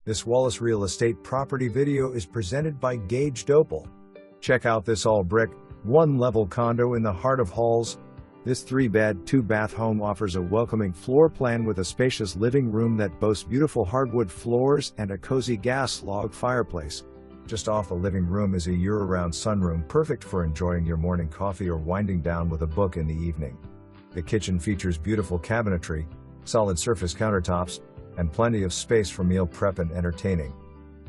This Wallace Real Estate property video is presented by Gage Dopel. Check out this all-brick, one-level condo in the heart of Halls. This 3-bed, 2-bath home offers a welcoming floor plan with a spacious living room that boasts beautiful hardwood floors and a cozy gas log fireplace. Just off the living room is a year-round sunroom, perfect for enjoying your morning coffee or winding down with a book in the evening. The kitchen features beautiful cabinetry, solid surface countertops, and plenty of space for meal prep and entertaining.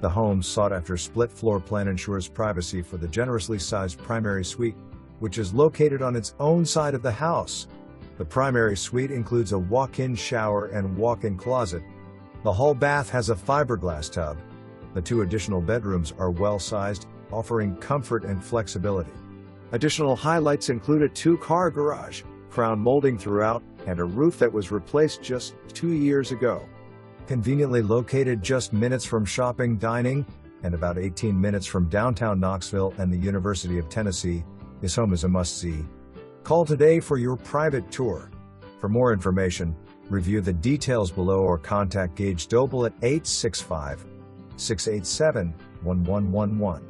The home's sought-after split floor plan ensures privacy for the generously sized primary suite, which is located on its own side of the house. The primary suite includes a walk-in shower and walk-in closet. The hall bath has a fiberglass tub. The 2 additional bedrooms are well-sized, offering comfort and flexibility. Additional highlights include a 2-car garage, crown molding throughout, and a roof that was replaced just 2 years ago. Conveniently located just minutes from shopping, dining, and about 18 minutes from downtown Knoxville and the University of Tennessee, this home is a must-see. Call today for your private tour. For more information, review the details below or contact Gage Dopel at 865-687-1111.